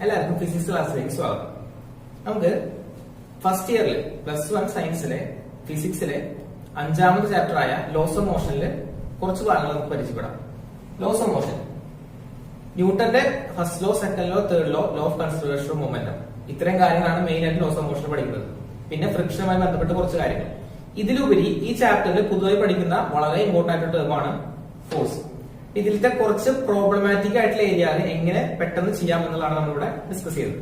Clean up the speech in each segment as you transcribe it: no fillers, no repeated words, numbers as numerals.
എല്ലാവർക്കും ഫിസിക്സ് ക്ലാസ്സിലേക്ക് സ്വാഗതം. നമുക്ക് ഫസ്റ്റ് ഇയറിൽ +1 സയൻസിലെ ഫിസിക്സിലെ 5ാമത്തെ ചാപ്റ്റർ ആയ ലോസ് ഓഫ് മോഷനിൽ കുറച്ച് ഭാഗങ്ങൾ നമുക്ക് പരിചയപ്പെടാം. ലോസ് ഓഫ് മോഷൻ, ന്യൂട്ടന്റെ first law, second law, third law, law of conservation of momentum, ഇത്രയും കാര്യങ്ങളാണ് മെയിൻ ആയിട്ട് ലോസ് ഓഫ് മോഷൻ പഠിക്കുന്നത്. പിന്നെ ഫ്രിക്ഷനുമായി ബന്ധപ്പെട്ട് കുറച്ച് കാര്യങ്ങൾ. ഇതിലുപരി ഈ ചാപ്റ്ററിൽ പുതുതായി പഠിക്കുന്ന വളരെ ഇമ്പോർട്ടന്റ് ആയിട്ടുള്ള ടേമാണ് ഫോഴ്സ്. ഇതിലത്തെ കുറച്ച് പ്രോബ്ലമാറ്റിക് ആയിട്ടുള്ള ഏരിയ എങ്ങനെ പെട്ടെന്ന് ചെയ്യാം എന്നുള്ളതാണ് നമ്മളിവിടെ ഡിസ്കസ് ചെയ്തത്.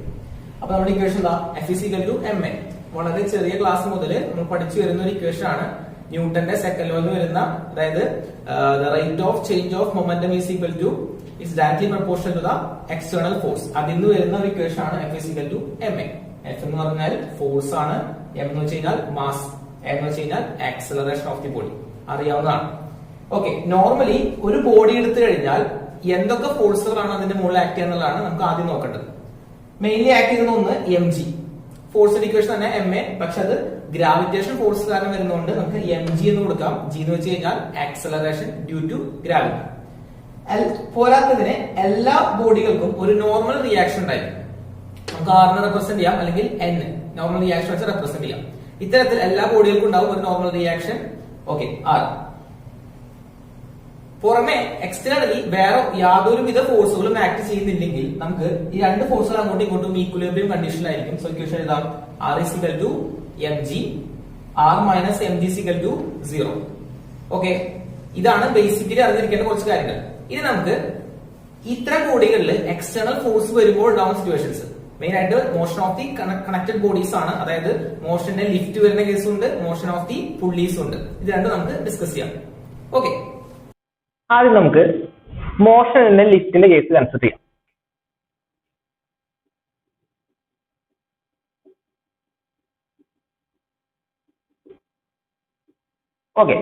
അപ്പൊ നമ്മുടെ ഇക്വേഷൻ എന്താ? F=ma. വളരെ ചെറിയ ക്ലാസ് മുതൽ നമ്മൾ പഠിച്ചു വരുന്ന ഒരു ഇക്വേഷൻ ആണ്. ന്യൂട്ടന്റെ സെക്കൻഡ് ലോയിൽ വരുന്ന, അതായത് rate of change of momentum is directly proportional to the external force. അതിൽ നിന്ന് വരുന്ന ഒരു ഇക്വേഷൻ ആണ് F=ma. F എന്ന് പറഞ്ഞാൽ ഫോഴ്സ് ആണ്, M എന്ന് വെച്ച് കഴിഞ്ഞാൽ മാസ്, A എന്ന് വെച്ച് കഴിഞ്ഞാൽ ആക്സലറേഷൻ ഓഫ് ദി ബോഡി, അറിയാവുന്നതാണ്. ഓക്കെ, നോർമലി ഒരു ബോഡി എടുത്തു കഴിഞ്ഞാൽ എന്തൊക്കെ ഫോഴ്സുകളാണ് അതിന്റെ മുകളിൽ ആക്ട് ചെയ്യുന്നതാണ് നമുക്ക് ആദ്യം നോക്കേണ്ടത്. മെയിൻലി ആക്ട് ചെയ്യുന്ന ഒന്ന് mg, ഫോഴ്സിന്റെ ഇക്വേഷൻ തന്നെ ma, പക്ഷെ അത് ഗ്രാവിറ്റേഷൻ ഫോഴ്സ് കാരണം വരുന്നതുകൊണ്ട് നമുക്ക് mg എന്ന് കൊടുക്കാം. g എന്ന് വെച്ച് കഴിഞ്ഞാൽ ആക്സലറേഷൻ ഡ്യൂ ടു ഗ്രാവിറ്റി. പോരാത്തതിന് എല്ലാ ബോഡികൾക്കും ഒരു നോർമൽ റിയാക്ഷൻ ഉണ്ടായിരിക്കും. നമുക്ക് r നെ റെപ്രസെന്റ് ചെയ്യാം, അല്ലെങ്കിൽ n നോർമൽ റിയാക്ഷൻ വെച്ച് റെപ്രസെന്റ് ചെയ്യാം. ഇത്തരത്തിൽ എല്ലാ ബോഡികൾക്കും ഉണ്ടാവും ഒരു നോർമൽ റിയാക്ഷൻ. Okay, r. പുറമെ എക്സ്റ്റേണലി വേറെ യാതൊരുവിധ ഫോഴ്സുകളും ആക്ട് ചെയ്യുന്നില്ലെങ്കിൽ നമുക്ക് ഈ രണ്ട് ഫോഴ്സുകൾ അങ്ങോട്ടും ഇങ്ങോട്ടും ഈക്വിലിബ്രിയം കണ്ടീഷനിലായിരിക്കും. സോ ഇക്വേഷൻ എഴുതാം r =mg, r - mg = 0. Okay, ഇതാണ് ബേസിക്കലി അറിഞ്ഞിരിക്കേണ്ട കുറച്ച് കാര്യങ്ങൾ. ഇനി നമുക്ക് ഇത്തരം ബോഡികളിൽ എക്സ്റ്റേണൽ ഫോഴ്സ് വരുമ്പോൾ ഉണ്ടാവുന്ന സിറ്റുവേഷൻസ്, മെയിൻ ആയിട്ട് motion of the connected bodies ആണ്. അതായത് മോഷന്റെ ലിഫ്റ്റ് വരുന്ന കേസുണ്ട്, മോഷൻ ഓഫ് ദി പുള്ളീസ് ഉണ്ട്. ഇത് രണ്ടും നമുക്ക് ഡിസ്കസ് ചെയ്യാം. ഓക്കെ, ആദ്യം നമുക്ക് മോഷന്റെ ലിഫ്റ്റിന്റെ കേസ് കൺസിഡർ ചെയ്യാം. ഓക്കെ,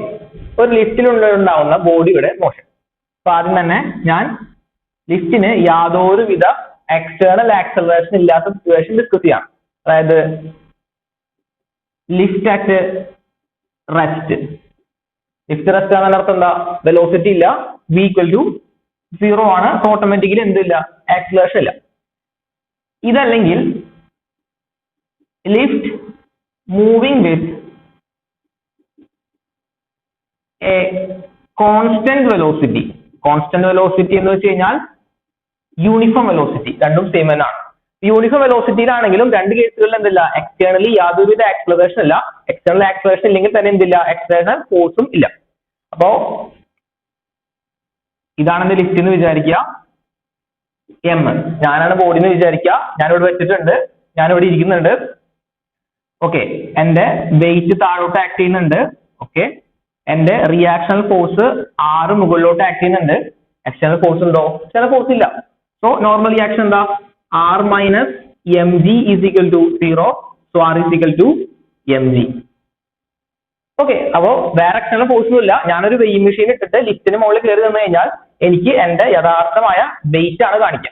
ഒരു ലിഫ്റ്റിലുണ്ടാവുന്ന ബോഡിയുടെ മോഷൻ. അപ്പൊ ആദ്യം തന്നെ ഞാൻ ലിഫ്റ്റിന് യാതൊരുവിധ എക്സ്റ്റേണൽ ആക്സലറേഷൻ ഇല്ലാത്ത സിറ്റുവേഷൻ ഡിസ്കസ് ചെയ്യാം. അതായത് lift at rest. Lift rest ആണെന്ന് അർത്ഥം എന്താ? വെലോസിറ്റി ഇല്ല, v = 0 ആണ്. ഓട്ടോമാറ്റിക്കലി എന്തില്ല? ആക്സലറേഷൻ ഇല്ല. ഇതല്ലെങ്കിൽ lift moving with a constant velocity. Constant velocity എന്ന് വെച്ച് കഴിഞ്ഞാൽ യൂണിഫോം വെലോസിറ്റി, രണ്ടും സെയിം തന്നെയാണ്. യൂണിഫോം വെലോസിറ്റിയിലാണെങ്കിലും രണ്ട് കേസുകളിൽ എന്തില്ല? എക്സ്റ്റേണലി യാതൊരുവിധ ആക്സലറേഷൻ ഇല്ല. എക്സ്റ്റേണൽ ആക്സലറേഷൻ ഇല്ലെങ്കിൽ തന്നെ എന്തില്ല? എക്സ്റ്റേണൽ ഫോഴ്സും ഇല്ല. അപ്പോ ഇതാണ് എന്റെ ലിഫ്റ്റ് എന്ന് വിചാരിക്കുക, m. ഞാനാണ് ബോഡി എന്ന് വിചാരിക്കുക. ഞാനിവിടെ വെച്ചിട്ടുണ്ട്, ഞാനിവിടെ ഇരിക്കുന്നുണ്ട്. ഓക്കെ, എന്റെ വെയിറ്റ് താഴോട്ട് ആക്ട് ചെയ്യുന്നുണ്ട്. ഓക്കെ, എന്റെ റിയാക്ഷണൽ ഫോഴ്സ് r മുകളിലോട്ട് ആക്ട് ചെയ്യുന്നുണ്ട്. എക്സ്റ്റേണൽ ഫോഴ്സ് ഉണ്ടോ? എക്സ്റ്റേണൽ ഫോഴ്സ് ഇല്ല. സോ നോർമൽ റിയാക്ഷൻ എന്താ? r - mg = 0. So r = mg. Okay, അപ്പോ വേറെ എക്സ്റ്റേണൽ ഫോഴ്സ് ഒന്നും ഇല്ല. ഞാനൊരു വെയിങ് മെഷീൻ ഇട്ടിട്ട് ലിഫ്റ്റിന് മുകളിൽ കയറി നിന്ന് കഴിഞ്ഞാൽ എനിക്ക് എന്റെ യഥാർത്ഥമായ വെയിറ്റ് ആണ് കാണിക്കുക.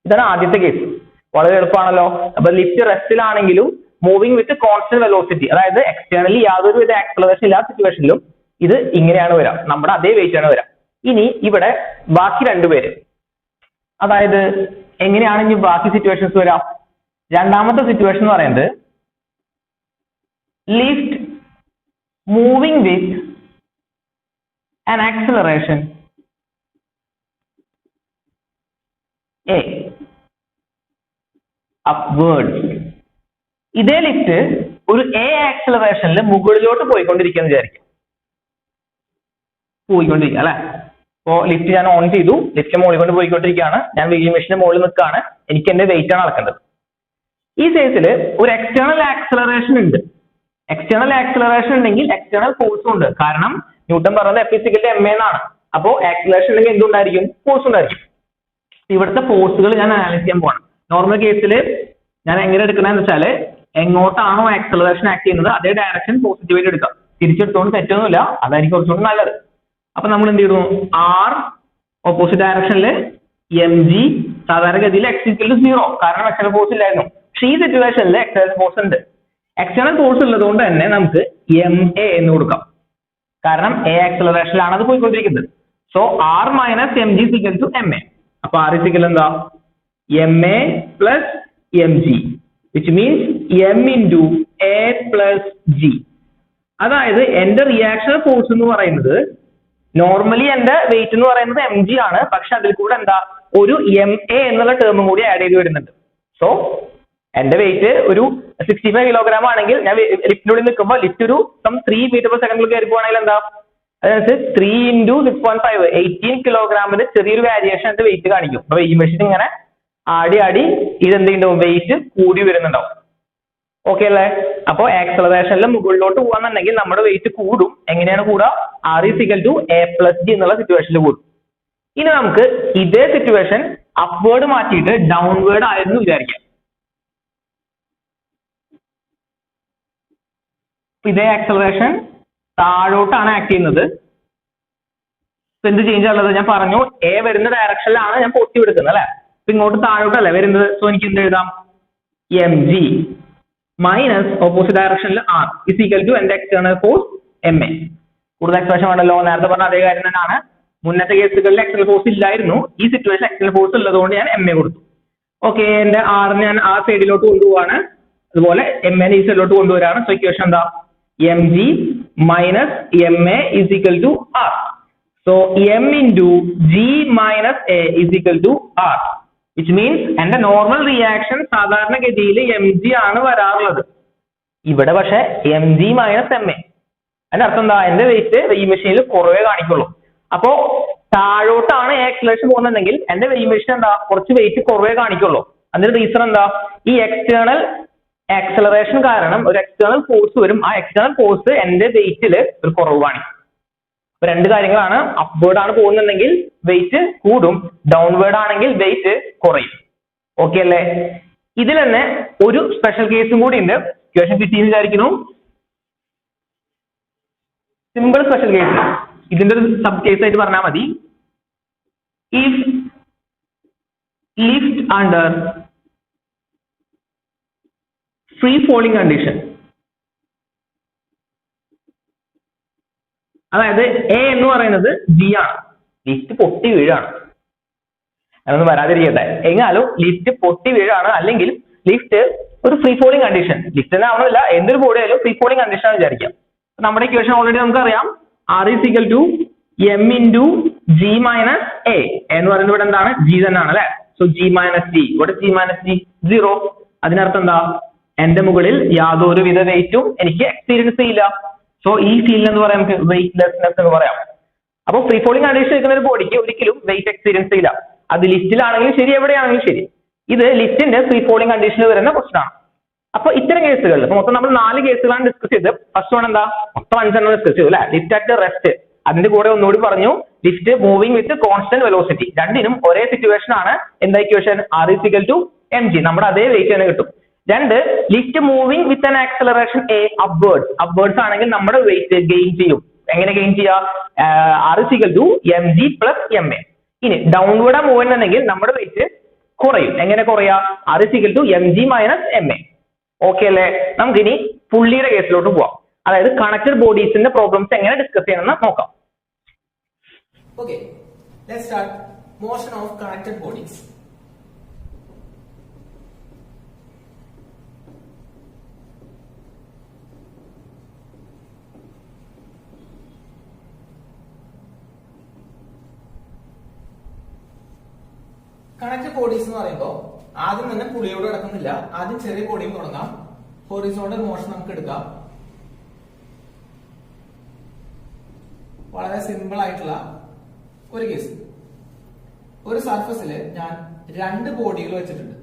ഇതാണ് ആദ്യത്തെ കേസ്. വളരെ എളുപ്പമാണല്ലോ. അപ്പൊ ലിഫ്റ്റ് റെസ്റ്റിലാണെങ്കിലും മൂവിംഗ് വിത്ത് കോൺസ്റ്റന്റ് വെലോസിറ്റി, അതായത് എക്സ്റ്റേണലി യാതൊരുവിധ ആക്സലറേഷൻ ഇല്ലാത്ത സിറ്റുവേഷനിലും ഇത് ഇങ്ങനെയാണ് വരാം, നമ്മുടെ അതേ വെയിറ്റ് ആണ് വരാം. ഇനി ഇവിടെ ബാക്കി രണ്ടുപേര്, അതായത് എങ്ങനെയാണ് ഇനി ബാക്കി സിറ്റുവേഷൻസ് വരാം? രണ്ടാമത്തെ സിറ്റുവേഷൻ എന്ന് പറയുന്നത് lift moving with an acceleration a upwards. ഇതേ ലിഫ്റ്റ് ഒരു a ആക്സലറേഷനിൽ മുകളിലോട്ട് പോയിക്കൊണ്ടിരിക്കുകയെന്ന് വിചാരിക്കും. പോയിക്കൊണ്ടിരിക്കുക അല്ലെ. ഇപ്പോ ലിഫ്റ്റ് ഞാൻ ഓൺ ചെയ്തു, ലിഫ്റ്റ് മുകളിൽ കൊണ്ട് പോയിക്കൊണ്ടിരിക്കുകയാണ്. ഞാൻ വെയിങ് മെഷീന്റെ മുകളിൽ നിൽക്കുകയാണ്. എനിക്ക് എന്റെ വെയിറ്റ് ആണ് അളക്കേണ്ടത്. ഈ കേസിൽ ഒരു എക്സ്റ്റേണൽ ആക്സലറേഷൻ ഉണ്ട്. എക്സ്റ്റേണൽ ആക്സലറേഷൻ ഉണ്ടെങ്കിൽ എക്സ്റ്റേണൽ ഫോഴ്സും ഉണ്ട്. കാരണം ന്യൂട്ടൺ പറഞ്ഞത് F=ma എന്നാണ്. അപ്പോ ആക്സലറേഷൻ ഉണ്ടെങ്കിൽ എന്തുണ്ടായിരിക്കും? ഫോഴ്സ് ഉണ്ടായിരിക്കും. ഇവിടുത്തെ ഫോഴ്സുകൾ ഞാൻ അനാലിസ് ചെയ്യാൻ പോകണം. നോർമൽ കേസിൽ ഞാൻ എങ്ങനെ എടുക്കണമെന്ന് വെച്ചാല്, എങ്ങോട്ടാണോ ആക്സലറേഷൻ ആക്ട് ചെയ്യുന്നത് അതേ ഡയറക്ഷൻ പോസിറ്റീവായിട്ട് എടുക്കാം. തിരിച്ചെടുത്തോണ്ട് തെറ്റൊന്നുമില്ല, അതായിരിക്കും കുറച്ചുകൂടി നല്ലത്. അപ്പൊ നമ്മൾ എന്ത് ചെയ്തു? r ഓപ്പോസിറ്റ് ഡയറക്ഷനിൽ, mg സാധാരണഗതിയിൽ x = 0, കാരണം എക്സ്റ്റേണൽ ഫോഴ്സ് ഇല്ലായിരുന്നു. പക്ഷേ ഈ സിറ്റുവേഷനിൽ എക്സ്റ്റേണൽ ഫോഴ്സ് ഉണ്ട്. എക്സ്റ്റേണൽ ഫോഴ്സ് ഉള്ളതുകൊണ്ട് തന്നെ നമുക്ക് ma എന്ന് കൊടുക്കാം. കാരണം a ആക്സലറേഷനിലാണ് അത് പോയിക്കൊണ്ടിരിക്കുന്നത്. So r - mg = ma. അപ്പൊ r എന്താ? M A plus M G which means M into A plus G. അതായത് എന്റെ റിയാക്ഷൻ ഫോഴ്സ് എന്ന് പറയുന്നത് നോർമലി എന്റെ വെയിറ്റ് എന്ന് പറയുന്നത് എം ജി ആണ്, പക്ഷെ അതിൽ കൂടെ എന്താ ഒരു എം എ എന്നുള്ള ടേമും കൂടി ആഡ് ചെയ്ത് വരുന്നുണ്ട്. സോ എന്റെ വെയിറ്റ് ഒരു 65 കിലോഗ്രാം ആണെങ്കിൽ ഞാൻ ലിഫ്റ്റിനുള്ളിൽ നിൽക്കുമ്പോൾ ലിഫ്റ്റ് ഒരു 3 മീറ്റർ പെർ സെക്കൻഡിൽ കയറി പോകണമെങ്കിൽ എന്താ അതനുസരിച്ച് 3 ഇൻറ്റു 6.5 18 കിലോഗ്രാമിന്റെ ചെറിയൊരു വേരിയേഷൻ എന്റെ വെയിറ്റ് കാണിക്കും. അപ്പൊ ഈ മെഷീൻ ഇങ്ങനെ ആടി ഇതെന്തുണ്ടാവും വെയിറ്റ് കൂടി വരുന്നുണ്ടാവും. ഓക്കെ അല്ലേ? അപ്പൊ ആക്സലറേഷനിൽ മുകളിലോട്ട് പോകാന്നുണ്ടെങ്കിൽ നമ്മുടെ വെയിറ്റ് കൂടും. എങ്ങനെയാണ് കൂടുക? R = A + G എന്നുള്ള സിറ്റുവേഷനിൽ കൂടും. ഇനി നമുക്ക് ഇതേ സിറ്റുവേഷൻ അപ്വേർഡ് മാറ്റിയിട്ട് ഡൗൺവേർഡ് ആയിരുന്നു വിചാരിക്കാം. ഇതേ ആക്സലറേഷൻ താഴോട്ടാണ് ആക്ട് ചെയ്യുന്നത്. എന്ത് ചേഞ്ച് ഉള്ളത്? ഞാൻ പറഞ്ഞു എ വരുന്ന ഡയറക്ഷനിലാണ് ഞാൻ പൊട്ടി എടുക്കുന്നത് അല്ലെ? അപ്പൊ ഇങ്ങോട്ട് താഴോട്ടല്ലേ വരുന്നത്. സോ എനിക്ക് എന്ത് എഴുതാം? എം ജി മൈനസ് ഓപ്പോസിറ്റ് ഡയറക്ഷനിൽ R = എന്റെ എക്സ്റ്റേണൽ ഫോഴ്സ് എം എ. കൂടുതൽ എക്സ്പ്രഷൻ വേണ്ടല്ലോ, നേരത്തെ പറഞ്ഞ അതേ കാര്യം തന്നെയാണ്. മുന്നത്തെ കേസുകളിൽ എക്സ്റ്റേണൽ ഫോഴ്സ് ഇല്ലായിരുന്നു, ഈ സിറ്റുവേഷൻ എക്സ്റ്റേണൽ ഫോഴ്സ് ഉള്ളതുകൊണ്ട് ഞാൻ എം എ കൊടുത്തു. ഓക്കെ, എന്റെ R ഞാൻ ആ സൈഡിലോട്ട് കൊണ്ടുപോവാണ്, അതുപോലെ എം എ ഈ സൈഡിലോട്ട് കൊണ്ടുവരാണ്. സോ ഇക്വേഷൻ എന്താ? M G minus M A = R. So M into G minus A = R. Which means എന്റെ നോർമൽ റിയാക്ഷൻ സാധാരണഗതിയിൽ എം ജി ആണ് വരാറുള്ളത്. ഇവിടെ പക്ഷെ M G minus M A. അതിന്റെ അർത്ഥം എന്താ? എന്റെ വെയിറ്റ് ഈ മെഷീനിൽ കുറവേ കാണിക്കുള്ളൂ. അപ്പോ താഴോട്ടാണ് ആക്സലറേഷൻ പോകുന്നുണ്ടെങ്കിൽ എന്റെ മെഷീൻ എന്താ കുറച്ച് വെയിറ്റ് കുറവേ കാണിക്കുള്ളൂ. അതിന്റെ റീസൺ എന്താ? ഈ എക്സ്റ്റേണൽ ആക്സലറേഷൻ കാരണം ഒരു എക്സ്റ്റേണൽ ഫോഴ്സ് വരും. ആ എക്സ്റ്റേണൽ ഫോഴ്സ് എന്റെ വെയിറ്റിൽ ഒരു കുറവ് കാണിക്കും. അപ്പൊ രണ്ട് കാര്യങ്ങളാണ്. അപ്വേർഡ് ആണ് പോകുന്നുണ്ടെങ്കിൽ വെയിറ്റ് കൂടും, ഡൗൺവേർഡ് ആണെങ്കിൽ വെയിറ്റ് കുറയും. ഓക്കെ അല്ലേ? ഇതിൽ തന്നെ ഒരു സ്പെഷ്യൽ കേസും കൂടി ഉണ്ട്. ഇക്വേഷൻ കിട്ടിയെന്ന് വിചാരിക്കുന്നു. സിമ്പിൾ സ്പെഷ്യൽ കേസ്, ഇതിന്റെ ഒരു സബ് കേസ് ആയിട്ട് പറഞ്ഞാൽ മതി. If lift under free falling condition, അതായത് എ എന്ന് പറയുന്നത് ജി ആണ്, ലിഫ്റ്റ് പൊട്ടി വീഴാണ്. അതൊന്നും വരാതിരിക്കട്ടെ. എങ്ങാലും ലിഫ്റ്റ് പൊട്ടി വീഴാണ്, അല്ലെങ്കിൽ ലിഫ്റ്റ് ഒരു ഫ്രീ ഫോളിംഗ് കണ്ടീഷൻ, ലിഫ്റ്റ് തന്നെ ആവണമില്ല, എന്തൊരു ബോഡി ആയാലും ഫ്രീ ഫോളിംഗ് കണ്ടീഷൻ ആണ് വിചാരിക്കാം. നമ്മുടെ ഇക്വേഷൻ ഓൾറെഡി നമുക്കറിയാം. R = M into G minus A എന്ന് പറയുന്നത് ഇവിടെ എന്താണ്? ജി തന്നെയാണ് അല്ലെ? സോ ജി മൈനസ് ജി, ഇവിടെ ജി മൈനസ് ജി 0. അതിനർത്ഥം എന്താ? എന്റെ മുകളിൽ യാതൊരു വിധ വെയിറ്റും എനിക്ക് എക്സ്പീരിയൻസ് ചെയ്യില്ല. സോ ഈ ഫീൽഡ് എന്ന് പറയാം നമുക്ക് വെയിറ്റ്ലെസ്നെസ് എന്ന് പറയാം. അപ്പോൾ ഫ്രീ ഫോളിംഗ് കണ്ടീഷൻ നിൽക്കുന്ന ഒരു ബോഡിക്ക് ഒരിക്കലും വെയിറ്റ് എക്സ്പീരിയൻസ് ചെയ്യില്ല. അത് ലിഫ്റ്റിലാണെങ്കിലും ശരി, എവിടെയാണെങ്കിലും ശരി. ഇത് ലിഫ്റ്റിന്റെ ഫ്രീ ഫോളിംഗ് കണ്ടീഷനിൽ വരുന്ന പ്രശ്നമാണ്. അപ്പൊ ഇത്തരം കേസുകളിൽ മൊത്തം നമ്മൾ 4 കേസുകളാണ് ഡിസ്കസ് ചെയ്ത്. ഫസ്റ്റ് വൺ എന്താ? മൊത്തം 5 ഡിസ്കസ് ചെയ്തു അല്ലെ? Lift at rest. അതിന്റെ കൂടെ ഒന്നുകൂടി പറഞ്ഞു, lift moving with constant velocity. രണ്ടിനും ഒരേ സിറ്റുവേഷൻ ആണ്. എന്താ ഇക്വേഷൻ? R = mg. നമ്മുടെ അതേ വെയിറ്റ് തന്നെ കിട്ടും. 2, lift moving with an acceleration A upwards ആണെങ്കിൽ നമ്മുടെ വെയിറ്റ് ഗെയിൻ ചെയ്യും. എങ്ങനെ ഗെയിൻ ചെയ്യാ? R = mg + ma. ഇനി ഡൗൺവേർഡ് മൂവ് ചെയ്യുന്നുണ്ടെങ്കിൽ നമ്മുടെ വെയിറ്റ് കുറയും. എങ്ങനെ കുറയാ? R = mg - ma. ഓക്കെ അല്ലേ? നമുക്കിനി പുള്ളിയുടെ കേസിലോട്ട് പോവാം. അതായത് കണക്റ്റഡ് ബോഡീസിന്റെ പ്രോബ്ലംസ് എങ്ങനെ ഡിസ്കസ് ചെയ്യണമെന്ന് നോക്കാം. Okay, let's start motion of connected bodies. Connected bodies എന്ന് പറയുമ്പോൾ ആദ്യം തന്നെ പുള്ളിയോട് കിടക്കുന്നില്ല. ആദ്യം ചെറിയ ബോഡിയും തുടങ്ങാം. ഹൊറിസോണ്ടൽ മോഷൻ നമുക്ക് എടുക്കാം. വളരെ സിമ്പിൾ ആയിട്ടുള്ള ഒരു കേസ്. ഒരു സർഫസിൽ ഞാൻ 2 ബോഡികൾ വെച്ചിട്ടുണ്ട്.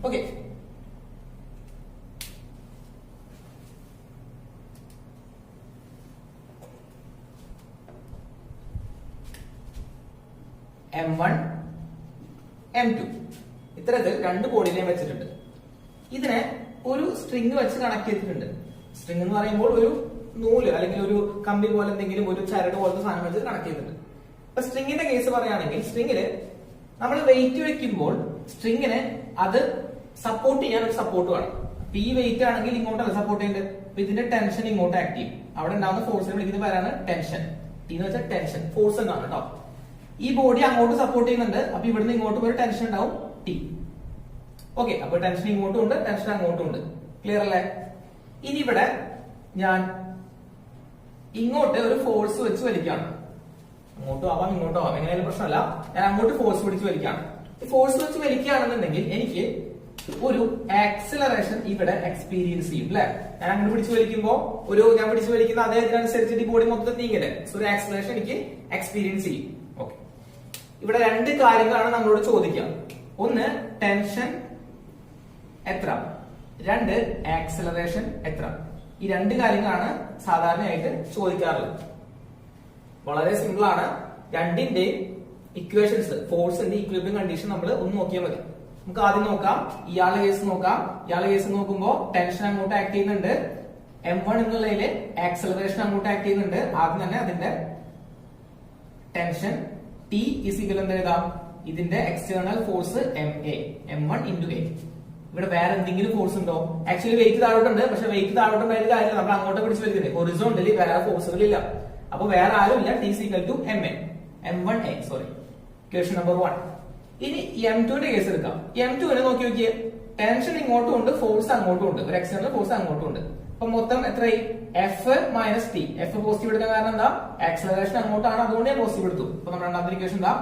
ഓക്കെ, M1 M2 ഇത്തരത്തിൽ 2 ബോഡികളെ വെച്ചിട്ടുണ്ട്. ഇതിനെ ഒരു സ്ട്രിങ് വെച്ച് കണക്ട് ചെയ്തിട്ടുണ്ട്. സ്ട്രിങ് എന്ന് പറയുമ്പോൾ ഒരു നൂല് അല്ലെങ്കിൽ ഒരു കമ്പി പോലെ എന്തെങ്കിലും ഒരു ചരട് പോലത്തെ സാധനം വെച്ച് കണക്ട് ചെയ്തിട്ടുണ്ട്. അപ്പൊ സ്ട്രിങ്ങിന്റെ കേസ് പറയുകയാണെങ്കിൽ സ്ട്രിങ്ങില് നമ്മൾ വെയിറ്റ് വെക്കുമ്പോൾ സ്ട്രിങ്ങിന് അത് സപ്പോർട്ട് ചെയ്യാൻ ഒരു സപ്പോർട്ട് വേണം. അപ്പൊ ഈ വെയിറ്റ് ആണെങ്കിൽ ഇങ്ങോട്ടല്ല സപ്പോർട്ട് ചെയ്യേണ്ടത്. അപ്പൊ ഇതിന്റെ ടെൻഷൻ ഇങ്ങോട്ട് ആക്ട് ചെയ്യും. അവിടെ ഉണ്ടാകുന്ന ഫോഴ്സിനെ വിളിക്കുന്ന പേരാണ് ടെൻഷൻ. ടി എന്ന് വെച്ചാൽ ടെൻഷൻ, ഫോഴ്സ് എന്നാണ് കേട്ടോ. ഈ ബോഡി അങ്ങോട്ട് സപ്പോർട്ട് ചെയ്യുന്നുണ്ട്, അപ്പൊ ഇവിടുന്ന് ഇങ്ങോട്ടും ഒരു ടെൻഷൻ ഉണ്ടാവും ടി. ഓക്കെ, അപ്പൊ ടെൻഷൻ ഇങ്ങോട്ടും ഉണ്ട്, ടെൻഷൻ അങ്ങോട്ടും ഉണ്ട്. ക്ലിയർ അല്ലേ? ഇനി ഇവിടെ ഞാൻ ഇങ്ങോട്ട് ഒരു ഫോഴ്സ് വെച്ച് വലിക്കുകയാണ്. അങ്ങോട്ടും ആവാം ഇങ്ങോട്ടും ആവാം, എങ്ങനെയാലും പ്രശ്നമല്ല. ഞാൻ അങ്ങോട്ട് ഫോഴ്സ് പിടിച്ച് വലിക്കുകയാണ്. ഈ ഫോഴ്സ് വെച്ച് വലിക്കുകയാണെന്നുണ്ടെങ്കിൽ എനിക്ക് ഒരു ആക്സിലറേഷൻ ഇവിടെ എക്സ്പീരിയൻസ് ചെയ്യും അല്ലെ. ഞാൻ അങ്ങോട്ട് പിടിച്ച് വലിക്കുമ്പോ ഞാൻ പിടിച്ച് വലിക്കുന്ന അതേ ഇതിനനുസരിച്ചിട്ട് ഈ ബോഡി മൊത്തം നീങ്ങല്ലേ. സോ ഒരു ആക്സിലറേഷൻ എനിക്ക് എക്സ്പീരിയൻസ് ചെയ്യും. ഓക്കെ, ഇവിടെ രണ്ട് കാര്യങ്ങളാണ് നമ്മളോട് ചോദിക്കുക. ഒന്ന് ടെൻഷൻ എത്ര, രണ്ട് ആക്സിലറേഷൻ എത്ര. ഈ രണ്ട് കാര്യങ്ങളാണ് സാധാരണയായിട്ട് ചോദിക്കാറുള്ളത്. വളരെ സിമ്പിൾ ആണ്. രണ്ടിന്റെയും ഇക്വേഷൻസ്, ഫോഴ്സിന്റെ ഇക്വിലിബ്രിയം കണ്ടീഷൻ നമ്മൾ ഒന്ന് നോക്കിയാൽ മതി. നമുക്ക് ആദ്യം നോക്കാം, ഇയാളെ കേസ് നോക്കാം. ഇയാളെ കേസ് നോക്കുമ്പോൾ ടെൻഷൻ അങ്ങോട്ട് ആക്ട് ചെയ്യുന്നുണ്ട്, M1 എന്നുള്ളതില് ആക്സിലറേഷൻ അങ്ങോട്ട് ആക്ട് ചെയ്യുന്നുണ്ട്. ആദ്യം തന്നെ അതിന്റെ ടെൻഷൻ T ഈസ് ഈക്വൽ എന്താ എഴുതാം, ഇതിന്റെ external force MA, M1 into A. ഇവിടെ വേറെ എന്തെങ്കിലും ഫോഴ്സ് ഉണ്ടോ? ആക്ച്വലി വെയിറ്റ് താഴോട്ടുണ്ട്, പക്ഷെ വെയിറ്റ് താഴോട്ടുണ്ടായത് കാര്യമില്ല, നമ്മൾ അങ്ങോട്ട് പിടിച്ച് വലിക്കുന്നത്. ഹൊറിസോണ്ടലി വേറെ ഫോഴ്സുകളില്ല, അപ്പൊ വേറെ ആരും ഇല്ല. T is equal to MA, M1A, sorry, equation number 1. ഇനി M2 ന്റെ കേസ് എടുക്കാം. M2 നെ നോക്കി നോക്കിയേ, ടെൻഷൻ ഇങ്ങോട്ടും ഉണ്ട്, ഫോഴ്സ് അങ്ങോട്ടും ഉണ്ട്, ഒരു എക്സ്റ്റേണൽ ഫോഴ്സ് അങ്ങോട്ടും ഉണ്ട്. അപ്പൊ മൊത്തം എത്രയായി? F minus T. F positive എടുക്കാൻ കാരണം എന്താ? ആക്സിലറേഷൻ അങ്ങോട്ടാണ്, അതുകൊണ്ട് ഞാൻ പോസിറ്റീവ് എടുത്തു. അപ്പൊ നമ്മുടെ രണ്ടാമത്തെ ഇക്വേഷൻ എന്താ?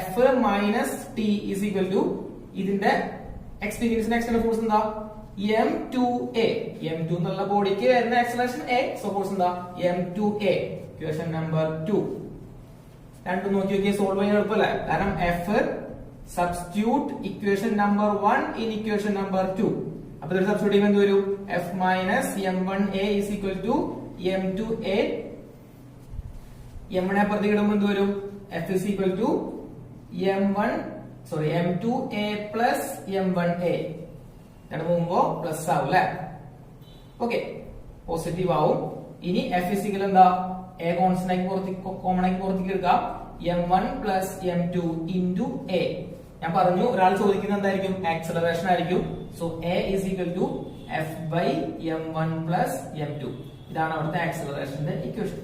F minus T is equal to ഇതിന്റെ എക്സ്പീരിയൻസിന്റെ എക്സ്റ്റേണൽ ഫോഴ്സ് എന്താ? M2A. M2 എന്നുള്ള ബോഡിക്ക് വരുന്ന ആക്സിലറേഷൻ A, സോ ഫോഴ്സ് എന്താ? M2A. Equation number 2. രണ്ടും നോക്കി നോക്കിയാൽ സോൾവ് ചെയ്യാൻ എളുപ്പമല്ലേ? കാരണം F substitute equation number 1 in equation number 2. അപ്പൊ ഇതിൽ സബ്സ്റ്റിറ്റ്യൂട്ട് ചെയ്യുമ്പോൾ എന്ത് വരും? F minus M1A is equal to M2A. M1 അപ്പുറത്തേക്ക് ഇടുമ്പോൾ എന്ത് വരും? F is equal to M2A plus M1A. രണ്ട് പോകുമ്പോ പ്ലസ് ആവും അല്ലെ? ഓക്കെ, പോസിറ്റീവ് ആവും. ഇനി F ഈസ് ഈക്വൽ എന്താ? A കോൺസ്റ്റന്റ് ആക്കി കോമൺ ആക്കി പുറത്തേക്ക് എടുക്കാം. M1 plus M2 into A. ഞാൻ പറഞ്ഞു ഒരാൾ ചോദിക്കുന്നത് എന്തായിരിക്കും? ആക്സിലറേഷൻ ആയിരിക്കും. So A is equal to F by M1 plus M2. ഇതാണ് അവിടുത്തെ ആക്സിലറേഷന്റെ ഇക്വേഷൻ.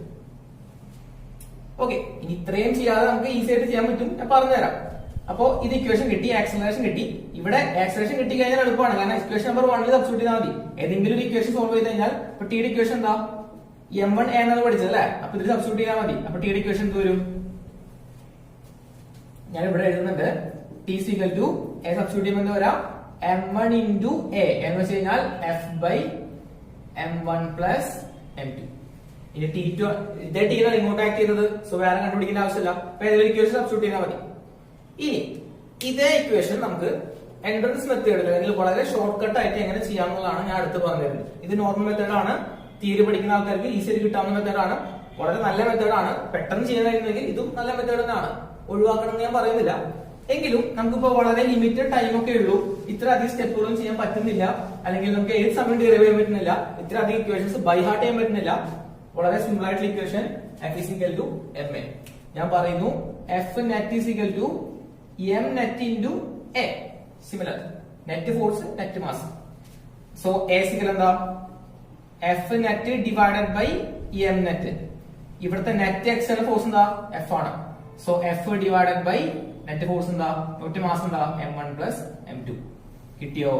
ഓക്കെ, ഇനി ഇത്രയും ചെയ്യാതെ നമുക്ക് ഈസി ആയിട്ട് ചെയ്യാൻ പറ്റും, ഞാൻ പറഞ്ഞുതരാം. അപ്പോ ഇത് ഇക്വേഷൻ കിട്ടി, ആക്സിലറേഷൻ കിട്ടി. ഇവിടെ ആക്സിലറേഷൻ കിട്ടി കഴിഞ്ഞാൽ എളുപ്പമാണ്, കാരണം ഇക്വേഷൻ നമ്പർ 1 സബ്സ്റ്റിറ്റ്യൂട്ട് ചെയ്താൽ മതി. ഏതെങ്കിലും ഒരു ഇക്വേഷൻ സോൾവ് ചെയ്ത് കഴിഞ്ഞാൽ ഇപ്പൊ ടിയുടെ ഇക്വേഷൻ എന്താ? M1A എന്നത് പഠിച്ചല്ലേ? അപ്പൊ ഇതിൽ സബ്സ്റ്റിറ്റ്യൂട്ട് ചെയ്താൽ മതി. അപ്പൊ ടിയുടെ ഇക്വേഷൻ എന്ത് വരും? ഞാൻ ഇവിടെ എഴുതുന്നുണ്ട്. T is equal to A substitute ചെയ്യുമ്പോൾ എന്താ വരാം? M1 into A എന്ന് വെച്ച് കഴിഞ്ഞാൽ F by M1 plus M2. ഇനി T2 ഇതേ ടീനാണ് ഇങ്ങോട്ട് ആക്ട് ചെയ്തത്, സോ വേറെ കണ്ടുപിടിക്കേണ്ട ആവശ്യമില്ല. അപ്പൊ ഏതൊരു ഇക്വേഷൻ സബ്സ്റ്റിറ്റ്യൂട്ട് ചെയ്താൽ മതി. ഇനി ഇതേ ഇക്വേഷൻ നമുക്ക് എൻട്രൻസ് മെത്തേഡിൽ അല്ലെങ്കിൽ വളരെ ഷോർട്ട് കട്ട് ആയിട്ട് എങ്ങനെ ചെയ്യാമെന്നുള്ളതാണ് ഞാൻ അടുത്ത് പറഞ്ഞിരുന്നത്. ഇത് നോർമൽ മെത്തേഡാണ്, തിയറി പഠിക്കുന്ന ആൾക്കാർക്ക് ഈസിയായിട്ട് കിട്ടാവുന്ന മെത്തേഡാണ്, വളരെ നല്ല മെത്തേഡാണ്. പെട്ടെന്ന് ചെയ്യാൻ കഴിയുന്നെങ്കിൽ ഇതും നല്ല മെത്തേഡ് തന്നെയാണ്, ഒഴിവാക്കണം ഞാൻ പറയുന്നില്ല. എങ്കിലും നമുക്കിപ്പോ വളരെ ലിമിറ്റഡ് ടൈം ഒക്കെ ഉള്ളൂ, ഇത്ര അധികം സ്റ്റെപ്പുകളും ചെയ്യാൻ പറ്റുന്നില്ല, അല്ലെങ്കിൽ നമുക്ക് ഏത് സമയം ഡെറിവ് ചെയ്യാൻ പറ്റുന്നില്ല, ഇത്ര അധികം ഇക്വേഷൻസ് ബൈ ഹാർട്ട് ചെയ്യാൻ പറ്റുന്നില്ല. വളരെ സിമ്പിൾ ആയിട്ടുള്ള equation F is equal to MA. ഞാൻ പറയുന്നു F net is equal to M net into A. Similar, net force net mass. So A is equal എന്താ? F net divided by M net. ഇവിടുത്തെ net external force എന്താ? F ആണ്. So F divided by net force എന്താ? Net mass എന്താ? M1 plus M2. കിട്ടിയോ?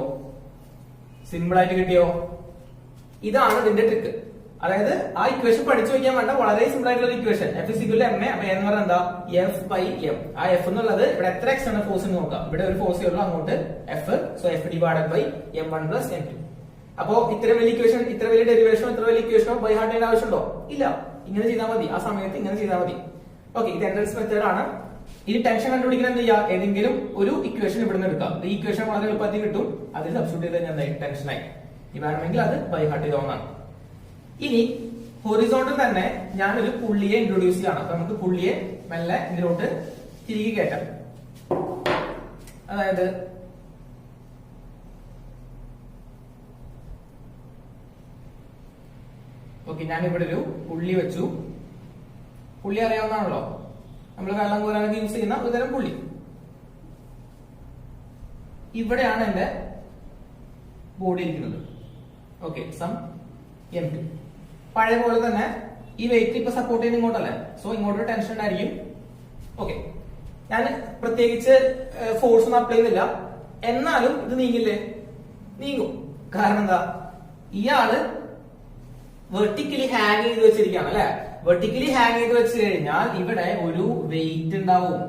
Simple ആയിട്ട് കിട്ടിയോ? ഇതാണ് ഇതിന്റെ ട്രിക്ക്. അതായത് ആ ഇക്വേഷൻ പഠിച്ചു വയ്ക്കാൻ വേണ്ട വളരെ സിമ്പിൾ ആയിട്ടുള്ള equation. F is equal to MA. അപ്പൊ എന്ന് പറഞ്ഞാൽ എന്താ? F by M. ആ F എന്നുള്ളത് ഇവിടെ എത്ര എക്സ്റ്റേണൽ ഫോഴ്സ് നോക്കാം. ഇവിടെ ഒരു ഫോഴ്സേ ഉള്ളൂ, അങ്ങോട്ട് F. So F divided by M1 plus M2. അപ്പോ ഇത്ര വലിയ ഇക്വേഷൻ, ഇത്ര വലിയ ഡെറിവേഷനോ ഇത്ര വലിയ ഇക്വേഷനോ ബൈ ഹാർട്ട് ചെയ്യേണ്ട ആവശ്യമുണ്ടോ? ഇല്ല, ഇങ്ങനെ ചെയ്താൽ മതി. ആ സമയത്ത് ഇങ്ങനെ ചെയ്താൽ മതി. ഓക്കെ, ഇത് എൻട്രൻസ് മെത്തേഡ് ആണ്. ഇനി ടെൻഷൻ കണ്ടുപിടിക്കാൻ എന്ത് ചെയ്യാം? ഏതെങ്കിലും ഒരു ഇക്വേഷൻ ഇവിടുന്ന് എടുക്കാം. ഈ ഇക്വേഷൻ വളരെ എളുപ്പത്തിൽ കിട്ടും, അതിൽ സബ്സ്റ്റിറ്റ്യൂട്ട് ചെയ്ത് എന്തായി? ടെൻഷനായി. ഈ വേണമെങ്കിൽ അത് ബൈ ഹാർട്ട് ചെയ്തോന്നാണ്. ഇനി ഹൊറിസോണ്ടൽ തന്നെ ഞാനൊരു പുള്ളിയെ ഇൻട്രൊഡ്യൂസ് ചെയ്യണം. അപ്പൊ നമുക്ക് പുള്ളിയെ മെല്ലെ ഇതിലോട്ട് തിരികെ കയറ്റാം. അതായത് ഓക്കെ, ഞാനിവിടെ ഒരു പുള്ളി വെച്ചു. പുള്ളി അറിയാവുന്നതാണല്ലോ, നമ്മൾ വെള്ളം കോരാനൊക്കെ യൂസ് ചെയ്യുന്ന ഒരു തരം പുള്ളി. ഇവിടെയാണ് എന്റെ ബോഡി ഇരിക്കുന്നത്. Okay, sum M2. പഴയ പോലെ തന്നെ ഈ വെയിറ്റ് ഇപ്പൊ സപ്പോർട്ട് ചെയ്യുന്ന ഇങ്ങോട്ടല്ലേ, സോ ഇങ്ങോട്ടൊരു ടെൻഷൻ ഉണ്ടായിരിക്കും. ഓക്കെ, ഞാൻ പ്രത്യേകിച്ച് ഫോഴ്സ് ഒന്നും അപ്ലൈ ചെയ്യുന്നില്ല, എന്നാലും ഇത് നീങ്ങില്ലേ? നീങ്ങും. കാരണം എന്താ, ഇയാള് വെർട്ടിക്കലി ഹാങ് ചെയ്ത് വെച്ചിരിക്കുകയാണ് അല്ലെ. വെർട്ടിക്കലി ഹാങ് ചെയ്ത് വെച്ച് കഴിഞ്ഞാൽ ഇവിടെ ഒരു വെയിറ്റ് ഉണ്ടാവും.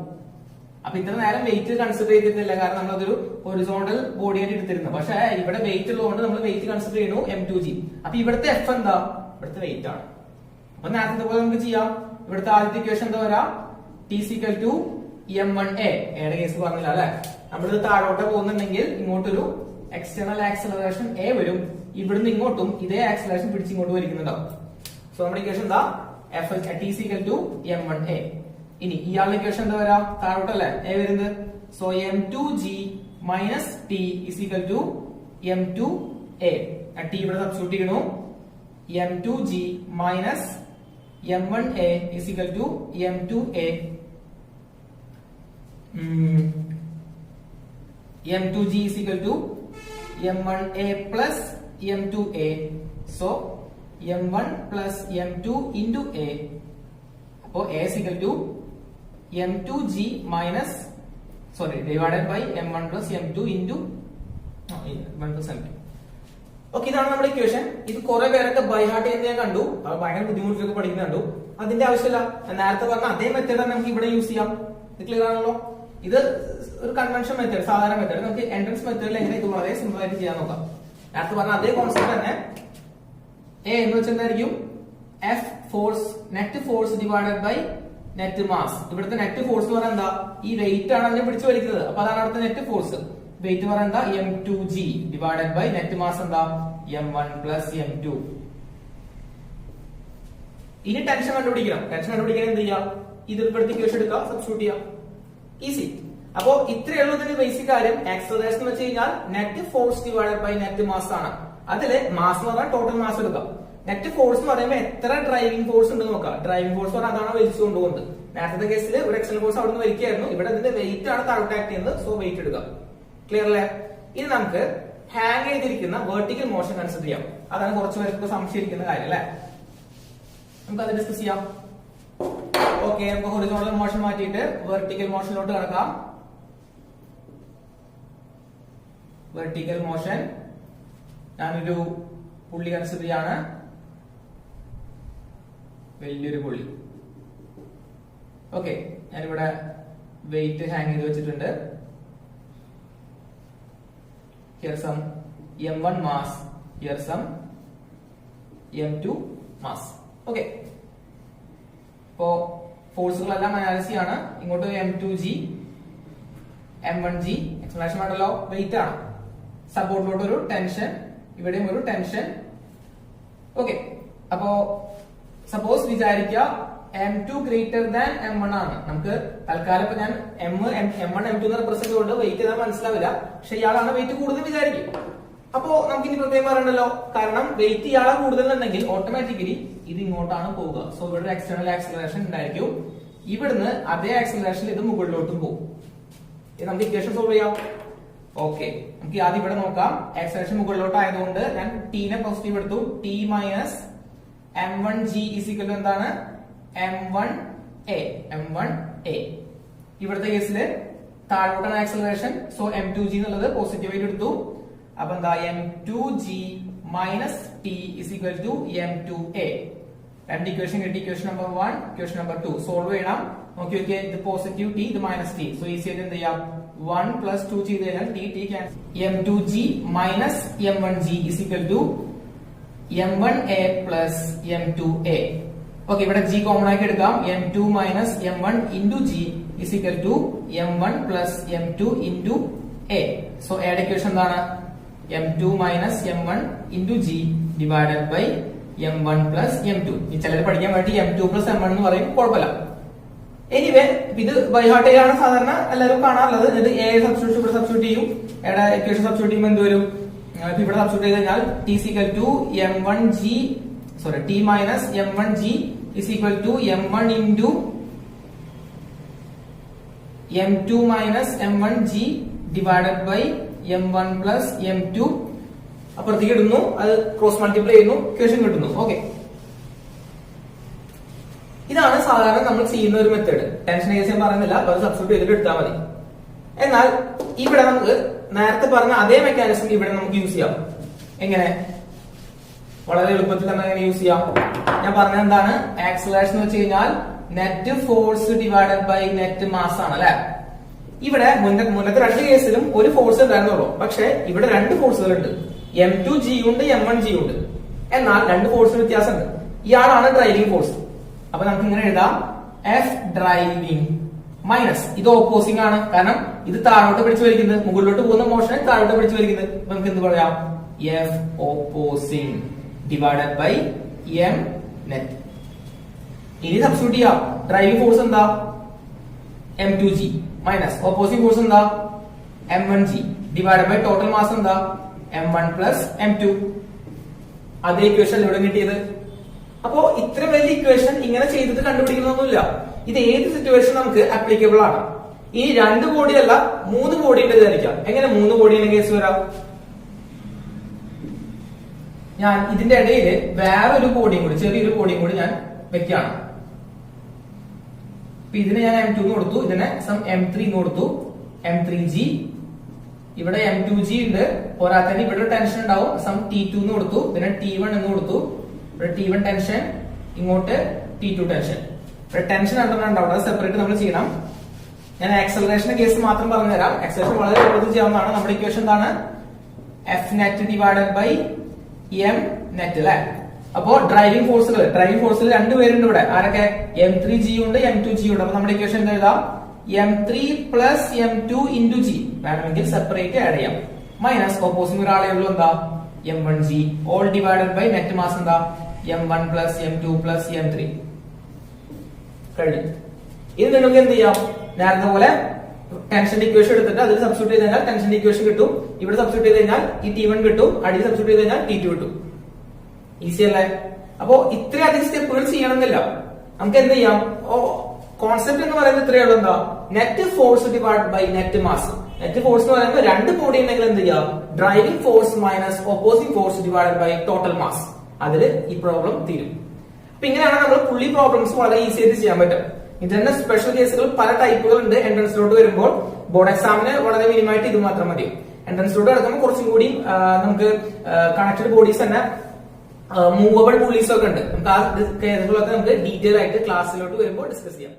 അപ്പൊ ഇത്ര നേരം വെയിറ്റ് കൺസിഡർ ചെയ്തിട്ടില്ല, കാരണം നമ്മളതൊരു ഹൊറിസോണ്ടൽ ബോഡി ആയിട്ട് എടുത്തിരുന്നു. പക്ഷെ ഇവിടെ വെയിറ്റ് ഉള്ളതുകൊണ്ട് നമ്മൾ വെയിറ്റ് കൺസിഡർ ചെയ്യുന്നു m2g. അപ്പൊ ഇവിടുത്തെ എഫ് എന്താ? ഇവിടുത്തെ വെയിറ്റ് ആണ്. അപ്പൊ നേരത്തെ പോലെ നമുക്ക് ചെയ്യാം. ഇവിടുത്തെ ആദ്യത്തെ ഇക്വേഷൻ എന്താ വരാ? t = m1a. എയുടെ കേസ് പറഞ്ഞില്ല അല്ലെ. നമ്മളിത് താഴോട്ട് പോകുന്നുണ്ടെങ്കിൽ ഇങ്ങോട്ടൊരു എക്സ്റ്റേണൽ ആക്സലറേഷൻ a വരും, ഇവിടുന്ന് ഇങ്ങോട്ടും ഇതേ ആക്സലറേഷൻ പിടിച്ച് ഇങ്ങോട്ട് വലിക്കുന്നുണ്ടാവും. സോ നമ്മുടെ ഇക്വേഷൻ എന്താ? t = m1a. ഇനി ഇയാളുടെ ഇക്വേഷൻ എന്താ വരാ? താഴോട്ടല്ലേ a വരുന്നത്. So m2g minus t = m2a. t ഇവിടെ സബ്സ്റ്റിറ്റ്യൂട്ട് ചെയ്യണു. m2g minus m1a = m2a. m2g = m1a plus m2a. So m1 plus m2 into a. അപ്പോ a = m2g minus divided by m1 plus m2 into 1 plus m2. Okay, ഇതാണ് നമ്മുടെ equation. ഇത് കുറെ പേരൊക്കെ by heart ചെയ്യുന്നത് ഞാൻ കണ്ടു, ഭയങ്കര ബുദ്ധിമുട്ടൊക്കെ പഠിക്കുന്ന കണ്ടു. അതിന്റെ ആവശ്യമില്ല. നേരത്തെ പറഞ്ഞ അതേ മെത്തേഡ് നമുക്ക് ഇവിടെ യൂസ് ചെയ്യാം. ഇത് ക്ലിയർ ആണല്ലോ? ഇത് ഒരു കൺവെൻഷൻ മെത്തേഡ്, സാധാരണ മെത്തേഡ്. നമുക്ക് എൻട്രൻസ് മെത്തേഡിൽ എങ്ങനെ ഇത് വളരെ സിമ്പിൾ ആയിട്ട് ചെയ്യാൻ നോക്കാം. നേരത്തെ പറഞ്ഞ അതേ കോൺസെപ്റ്റ് തന്നെ. എ എന്ന് വെച്ചെന്തായിരിക്കും? F force, net force divided by net mass. ഇവിടുത്തെ നെറ്റ് ഫോഴ്സ് എന്ന് പറഞ്ഞാൽ എന്താ? ഈ വെയിറ്റ് ആണ് അതിനെ പിടിച്ചു വലിക്കുന്നത്. അപ്പൊ അതാണ് അവിടുത്തെ നെറ്റ് ഫോഴ്സ്. വെയിറ്റ് പറഞ്ഞാൽ എന്താ? m2g divided by net mass എന്താ? m1 plus m2. ഇനി ടെൻഷൻ കണ്ടുപിടിക്കണം. ടെൻഷൻ കണ്ടുപിടിക്കാൻ എന്ത് ചെയ്യാം? ഇത് ഇവിടുത്തെ ഇക്വേഷൻ എടുക്കുക, സബ്സ്റ്റിറ്റ്യൂട്ട് ചെയ്യാം. ഈസി. അപ്പോ ഇത്രയേ ഉള്ളൂ ഇതിന്റെ ബേസിക് കാര്യം. ആക്സലറേഷൻ എന്ന് വെച്ച് കഴിഞ്ഞാൽ net force divided by net mass ആണ്. അതില് മാസ് എന്ന് പറഞ്ഞാൽ ടോട്ടൽ മാസ് എടുക്കാം. നെറ്റ് ഫോഴ്സ് എന്ന് പറയുമ്പോൾ എത്ര ഡ്രൈവിംഗ് ഫോഴ്സ് ഉണ്ട് നോക്കാം. ഡ്രൈവിംഗ് ഫോഴ്സ് പറഞ്ഞാൽ അതാണ് വലിച്ചു കൊണ്ടുപോകുന്നത്. നേരത്തെ കേസിൽ ഒരു എക്സ്റ്റേണൽ ഫോഴ്സ് അവിടെ നിന്ന് വലിക്കായിരുന്നു, ഇവിടെ ഇതിന്റെ വെയിറ്റ് ആണ് താഴോട്ട് ആക്ട് ചെയ്യുന്നത്. സോ വെയിറ്റ് എടുക്കാം. ക്ലിയർ അല്ലേ? ഇനി നമുക്ക് ഹാങ് ചെയ്തിരിക്കുന്ന വെർട്ടിക്കൽ മോഷൻ കൺസിഡർ ചെയ്യാം. അതാണ് കുറച്ച് പേർക്ക് സംശയിക്കുന്ന കാര്യം അല്ലെ. നമുക്ക് അത് ഡിസ്കസ് ചെയ്യാം. ഓക്കെ, നമുക്ക് ഹൊറിസോണ്ടൽ മോഷൻ മാറ്റിയിട്ട് വെർട്ടിക്കൽ മോഷനിലോട്ട് കിടക്കാം. വെർട്ടിക്കൽ മോഷൻ ഞാനൊരു പുള്ളി കൺസിഡർ ചെയ്യാണ്, വലിയൊരു പുള്ളി. ഓക്കെ, ഞാനിവിടെ വെയിറ്റ് ഹാങ് ചെയ്ത് വെച്ചിട്ടുണ്ട്. Here some m1 mass, here some m2 mass. Okay. ഇപ്പോ ഫോഴ്സുകളെല്ലാം അനാലിസിസ് ആണ്. ഇങ്ങോട്ട് m2g, m1g എക്സ്പ്ലനേഷൻ ആണല്ലോ, വെയിറ്റ് ആണ്. സപ്പോർട്ടിലോട്ട് ഒരു ടെൻഷൻ, ഇവിടെയും ഒരു ടെൻഷൻ. ഓക്കെ, അപ്പോ സപ്പോസ് വിചാരിക്കുക m2 ഗ്രേറ്റർ ദാൻ m1 ആണ്. നമുക്ക് തൽക്കാലം ഇപ്പൊ ഞാൻ m1 m2 റെപ്രസെന്റ് കൊണ്ട് വെയിറ്റ് ചെയ്താൽ മനസ്സിലാവില്ല, പക്ഷെ ഇയാളാണ് വെയിറ്റ് കൂടുതൽ വിചാരിക്കും. അപ്പോ നമുക്ക് ഇനി പ്രത്യേകം പറയണ്ടല്ലോ, കാരണം വെയിറ്റ് ഇയാളെ കൂടുതൽ ഉണ്ടെങ്കിൽ ഓട്ടോമാറ്റിക്കലി ഇത് ഇങ്ങോട്ടാണ് പോവുക. സോ ഇവിടെ ഒരു എക്സ്റ്റേണൽ ആക്സലറേഷൻ ഉണ്ടായിരിക്കും. ഇവിടുന്ന് അതേ ആക്സലറേഷനിൽ ഇത് മുകളിലോട്ടും പോകും. ഇത് നമുക്ക് ഇക്വേഷൻ സോൾവ് ചെയ്യാം. ഓക്കെ, നമുക്ക് ആദ്യം ഇവിടെ നോക്കാം. ആക്സലറേഷൻ മുകളിലോട്ട് ആയതുകൊണ്ട് ഞാൻ ടീനെ പോസിറ്റീവ് എടുത്തു. ടി മൈനസ് m1g = എന്താണ്? m1a. ഇവിടുത്തെ കേസിൽ താഴോട്ടാണ് ആക്സലറേഷൻ. സോ m2g എന്നുള്ളത് പോസിറ്റീവ് ആയിട്ട് എടുത്തു. അപ്പൊ എന്താ? m2g minus t = m2a. രണ്ട് ഇക്വേഷൻ കിട്ടി. Equation number 1, equation number 2 solve ചെയ്യണം. നോക്കി നോക്കിയാൽ ഇത് പോസിറ്റീവ് t, ഇത് മൈനസ് t. സോ ഈസി ആയിട്ട് എന്ത് ചെയ്യാം? 1 plus 2 ചെയ്ത് കഴിഞ്ഞാൽ t cancel. m2g minus m1g = m1a plus m2a. Okay, ഇവിടെ g കോമൺ ആക്കി എടുക്കാം. m2 minus m1 into g = m1 plus m2 into a. So എയുടെ ഇക്വേഷൻ എന്താണ്? m2 minus m1 into g divided by m1 plus m2. ഈ ചിലർ പഠിക്കാൻ വേണ്ടി m2 plus m1 എന്ന് പറയും, കുഴപ്പമില്ല. എനിവേ ഇത് ബൈ ഹാർട്ട് ചെയ്യാണ് സാധാരണ എല്ലാവരും കാണാറുള്ളത്. ഇത് എ സബ്സ്റ്റിറ്റ്യൂട്ട് ഇവിടെ സബ്സ്റ്റിറ്റ്യൂട്ട് ചെയ്യും. എയുടെ ഇക്വേഷൻ സബ്സ്റ്റിറ്റ്യൂട്ട് ചെയ്യുമ്പോൾ എന്ത് വരും? ഇവിടെ സബ്സ്റ്റിറ്റ്യൂട്ട് ചെയ്ത് കഴിഞ്ഞാൽ t m1g t minus m1g = m1 into m2 minus m1g divided by m1 plus m2. അപ്പുറത്തേക്ക് ഇടുന്നു, അത് ക്രോസ് മൾട്ടിപ്ലൈ ചെയ്യുന്നു, ഇക്വേഷൻ കിട്ടുന്നു. ഓക്കെ, ഇതാണ് സാധാരണ നമ്മൾ ചെയ്യുന്ന ഒരു മെത്തേഡ്. ടെൻഷൻ കേസ് ഞാൻ പറയുന്നില്ല, അത് സബ്സ്റ്റിറ്റ്യൂട്ട് ചെയ്തിട്ട് എടുത്താൽ മതി. എന്നാൽ ഇവിടെ നമുക്ക് നേരത്തെ പറഞ്ഞ അതേ മെക്കാനിസം ഇവിടെ നമുക്ക് യൂസ് ചെയ്യാം. എങ്ങനെ? വളരെ എളുപ്പത്തിൽ തന്നെ എങ്ങനെ യൂസ് ചെയ്യാം? ഞാൻ പറഞ്ഞത് എന്താണ്? ആക്സിലറേഷൻ എന്ന് വെച്ച് കഴിഞ്ഞാൽ net force divided by net mass ആണ് അല്ലെ. ഇവിടെ മുന്നത്തെ രണ്ട് കേസിലും ഒരു ഫോഴ്സ് ഉണ്ടായിരുന്നുള്ളൂ. പക്ഷെ ഇവിടെ രണ്ട് ഫോഴ്സുകളുണ്ട്, M2G ഉണ്ട്, M1G ഉണ്ട്. എന്നാൽ രണ്ട് ഫോഴ്സിന് വ്യത്യാസമുണ്ട്. ഇയാളാണ് ഡ്രൈവിംഗ് ഫോഴ്സ്. അപ്പൊ നമുക്ക് ഇങ്ങനെ എഴുതാം, F ഡ്രൈവിംഗ് മൈനസ് ഇത് ഓപ്പോസിംഗ് ആണ്, കാരണം ഇത് താഴോട്ട് പിടിച്ചു വലിക്കുന്നത്, മുകളിലോട്ട് പോകുന്ന മോഷനെ താഴോട്ട് പിടിച്ചു വലിക്കുന്നത്. നമുക്ക് എന്ത് പറയാം? F opposing divided by M net. ഇനി സബ്സ്റ്റിറ്റ്യൂട്ട് ചെയ്യാം. ഡ്രൈവിംഗ് ഫോഴ്സ് എന്താ? M2G മൈനസ് ഓപ്പോസിംഗ് ഫോഴ്സ് എന്താ? M1G divided by total mass എന്താ? M1 plus M2. അതേ ഇക്വേഷൻ ഇവിടെ കിട്ടിയത്. അപ്പോ ഇത്ര വലിയ ഇക്വേഷൻ ഇങ്ങനെ ചെയ്തിട്ട് കണ്ടുപിടിക്കണമെന്നില്ല. ഇത് ഏത് സിറ്റുവേഷൻ നമുക്ക് ആപ്ലിക്കബിൾ ആണ്. ഇനി രണ്ട് ബോഡി അല്ല, മൂന്ന് ബോഡി ഉണ്ട് വിചാരിക്കാം. എങ്ങനെ മൂന്ന് ബോഡിയുടെ കേസ് വരാം? ഞാൻ ഇതിന്റെ ഇടയിൽ വേറൊരു ബോഡിയും കൂടി, ചെറിയൊരു ബോഡിയും കൂടി ഞാൻ വെക്കുകയാണ്. ഇതിന് ഞാൻ M2 എന്ന് കൊടുത്തു, ഇതിനെ M3 എന്ന് കൊടുത്തു, M3G. ഇവിടെ M2G ഉണ്ട്, പോരാത്തന്നെ ഇവിടെ ടെൻഷൻ ഉണ്ടാവും, T2 എന്ന് കൊടുത്തു, ഇതിനെ T1 എന്ന് കൊടുത്തു. ഇവിടെ T1 ടെൻഷൻ, ഇങ്ങോട്ട് T2 ടെൻഷൻ. ഇവിടെ ടെൻഷൻ ഉണ്ടാവും, അത് സെപ്പറേറ്റ് നമ്മൾ ചെയ്യണം. ഞാൻ ആക്സലറേഷന്റെ കേസ് മാത്രം പറഞ്ഞുതരാം. ആക്സലറേഷൻ വളരെ എളുപ്പത്തിൽ ചെയ്യാവുന്നതാണ്. നമ്മുടെ ഇക്വേഷൻ എന്താണ്? F net divided by M net അല്ലെ. അപ്പോ ഡ്രൈവിംഗ് ഫോഴ്സിൽ രണ്ടുപേരുണ്ട് ഇവിടെ. ആരൊക്കെ? M3G ഉണ്ട്, M2G ഉണ്ട്. അപ്പൊ നമ്മുടെ ഇക്വേഷൻ എന്താ എഴുതാം? M3 plus M2 into G. വേണമെങ്കിൽ സെപ്പറേറ്റ് ആഡ് ചെയ്യാം. മൈനസ് ഓപ്പോസിംഗ് ഒരാളെ ഉള്ളൂ, എന്താ? M1G all divided by net mass എന്താ? M1 plus M2 plus M3. കഴിഞ്ഞു. ഇത് നിങ്ങൾക്ക് എന്ത് ചെയ്യാം? നേരത്തെ പോലെ ടെൻഷന്റെ ഇക്വേഷൻ എടുത്തിട്ട് അതിൽ സബ്സ്റ്റിറ്റ്യൂട്ട് ചെയ്ത് കഴിഞ്ഞാൽ ടെൻഷന്റെ ഇക്വേഷൻ കിട്ടും. ഇവിടെ സബ്സ്റ്റിറ്റ്യൂട്ട് ചെയ്ത് കഴിഞ്ഞാൽ ഈ T1 കിട്ടും, അടിയിൽ സബ്സ്റ്റിറ്റ്യൂട്ട് ചെയ്ത് കഴിഞ്ഞാൽ T2 കിട്ടും. ഈസി അല്ലേ? അപ്പോ ഇത്രയധികം സ്റ്റെപ്പുകൾ ചെയ്യണമെന്നില്ല. നമുക്ക് എന്ത് ചെയ്യാം? കോൺസെപ്റ്റ് എന്ന് പറയുന്നത് ഇത്രയേ ഉള്ളൂ. എന്താ? Net force divide by net mass. Net force എന്ന് പറയുമ്പോൾ രണ്ട് ബോഡി ഉണ്ടെങ്കിൽ എന്ത് ചെയ്യാം? Driving force minus opposing force divide by total mass. അതില് ഈ പ്രോബ്ലം തീരും. അപ്പൊ ഇങ്ങനെയാണ് നമ്മൾ പുള്ളി പ്രോബ്ലംസ് വളരെ ഈസി ആയിട്ട് ചെയ്യാൻ പറ്റും. ഇതിന്റെ സ്പെഷ്യൽ കേസുകൾ പല ടൈപ്പുകൾ ഉണ്ട്. എൻട്രൻസിലോട്ട് വരുമ്പോൾ ബോർഡ് എക്സാമിന് വളരെ മിനിമമായിട്ട് ഇത് മാത്രം മതി. എൻട്രൻസിലോട്ട് കിടക്കുമ്പോൾ കുറച്ചും കൂടി നമുക്ക് കണക്റ്റഡ് ബോഡീസ് തന്നെ മൂവബിൾ പുള്ളീസ് ഒക്കെ ഉണ്ട്. നമുക്ക് ആ കേസുകളൊക്കെ നമുക്ക് ഡീറ്റെയിൽ ആയിട്ട് ക്ലാസ്സിലോട്ട് വരുമ്പോൾ ഡിസ്കസ് ചെയ്യാം.